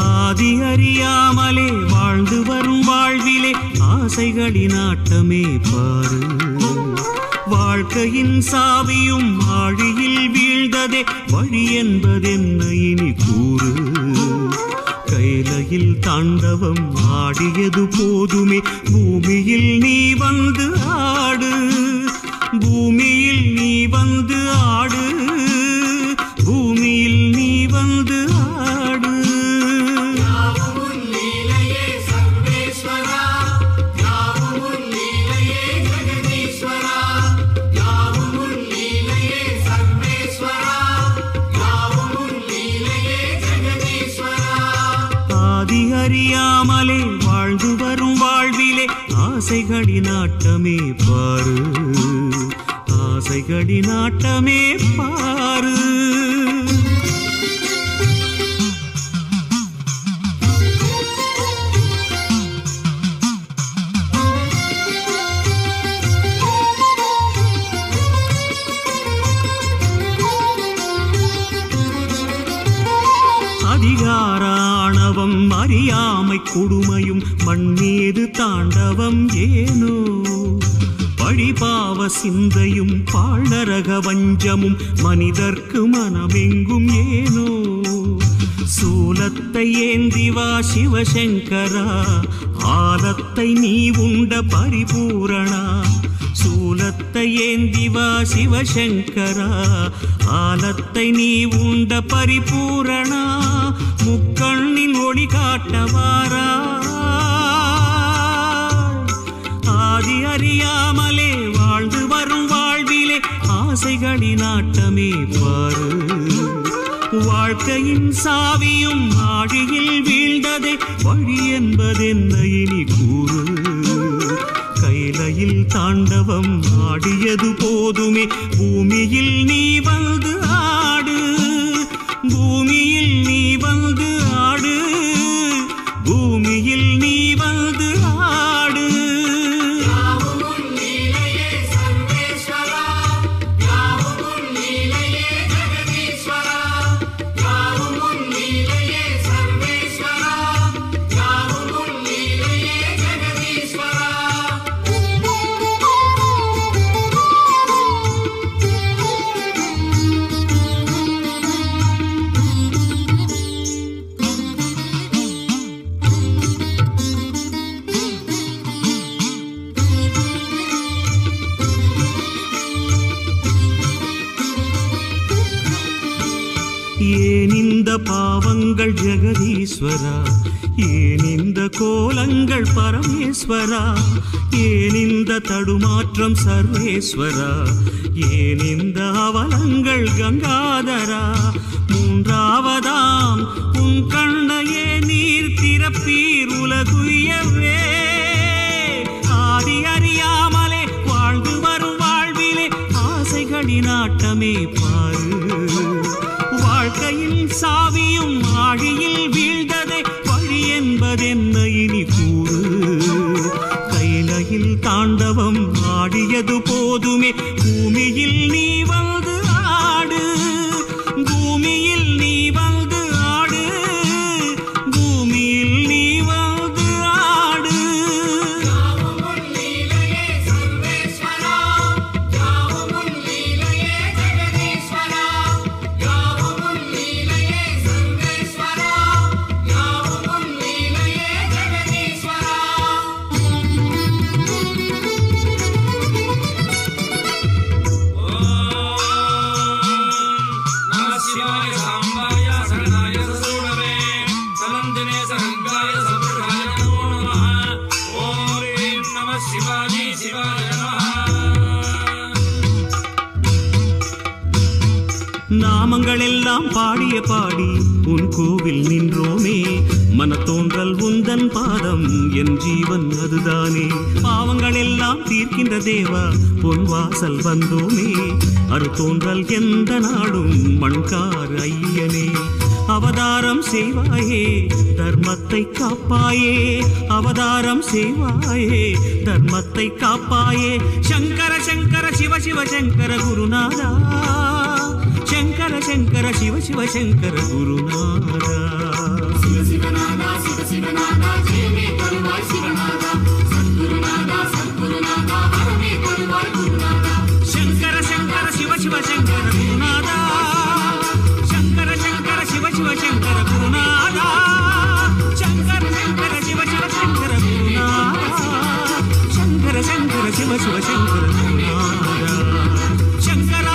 ஆதி அறியாமலே வாழ்ந்து வரும் வாழ்விலே ஆசைகளின் ஆட்டமே பாரு. வாழ்க்கையின் சாவியும் ஆழியில் வீழ்ந்ததே வழி என்பதென்ன இனி கூறு. கைலையில் தாண்டவம் ஆடியது போதுமே, பூமியில் நீ வந்து ஆடு, பூமியில் நீ வந்து ஆடு, பூமியில் நீ வந்து ஆடு. ஆதி அறியாமலே வாழ்ந்து வரும் வாழ்விலே ஆசைகளின் ஆட்டமே பாரு, ஆசைகளின் ஆட்டமே பாரு. அதிகார ஆணவம் அறியாமை கொடுமையும் மண்ணீது தாண்டவம் ஏனோ, பழிபாவ சிந்தையும் பாழரக வஞ்சமும் மனிதர்க்கு மனமெங்கும் ஏனோ. சூலத்தை ஏந்திவா சிவசங்கரா, ஆலத்தை நீ உண்ட பரிபூரணா. சூலத்தை ஏந்திவா சிவசங்கரா, ஆலத்தை நீ உண்ட பரிபூரணா. முக்கண்ணின் ஒளி காட்டவாரா, ஆதி அறியாமலே வாழ்ந்து வரும் வாழ்விலே ஆசைகளின் ஆட்டமே பாரு. வாழ்க்கையின் சாவியும் ஆழியில் வீழ்ந்ததே வழி என்பதென்ன இனி கூறு. கைலையில் தாண்டவம் ஆடியது போதுமே, பூமியில் நீ வந்து ஆடு, பூமியில் நீ வந்து ஆடு, பூமியில் நீ வந்து ஆடு. ஏன் இந்த பாவங்கள் ஜெகதீஸ்வரா, ஏன் இந்த கோலங்கள் பரமேஸ்வரா, ஏன் இந்த தடுமாற்றம் சர்வேஸ்வரா, ஏன் இந்த அவலங்கள் கங்காதரா. மூன்றாவதாம் உன் கண்ணையே நீர் திறப்பீர் உலகுயவே. ஆதி அறியாமலே வாழ்ந்து வரும் வாழ்விலே ஆசைகளின் ஆட்டமே பாரு. வாழ்க்கையின் சாவியும் ஆழியில் வீழ்ந்ததே வழி என்பதென்ன இனி கூறு. கைலையில் தாண்டவம் ஆடியது போதுமே, பூமியில் நீ வந்து ஆடு, பூமியில் நீ வந்து ஆடு, பூமியில் நீ வந்து ஆடு. நாமங்கள் எல்லாம் பாடிய பாடி உன் கோவில் நின்றோமே, மனத்தோன்றல் உந்தன் பாதம் என் ஜீவன் அதுதானே. பாவங்கள் எல்லாம் தீர்க்கின்ற தேவா பொன் வாசல் வந்தோமே, அருத்தோன்றல் எந்த நாடும் மண்கார் ஐயனே. அவதாரம் செய்வாயே தர்மத்தை காப்பாயே, அவதாரம் செய்வாயே தர்மத்தை காப்பாயே. சங்கர சங்கர சிவ சிவ சங்கர குருநாதா, சங்கர சங்கர சிவ சிவ சங்கர குருநாதா. சிவநாதா ஜெயமே தருவாய் சிவநாதா சத்குருநாதா சத்குருநாதா வரமே தருவாய் குருநாதா சங்கர சங்கர சிவ சிவ சங்கர குருநாதா சங்கர சங்கர சிவ சிவ சங்கர குருநாதா சங்கர சங்கர சிவ சிவ சங்கர குருநாதா சங்கர சங்கர சிவ சிவ சங்கர குருநாதா சங்கர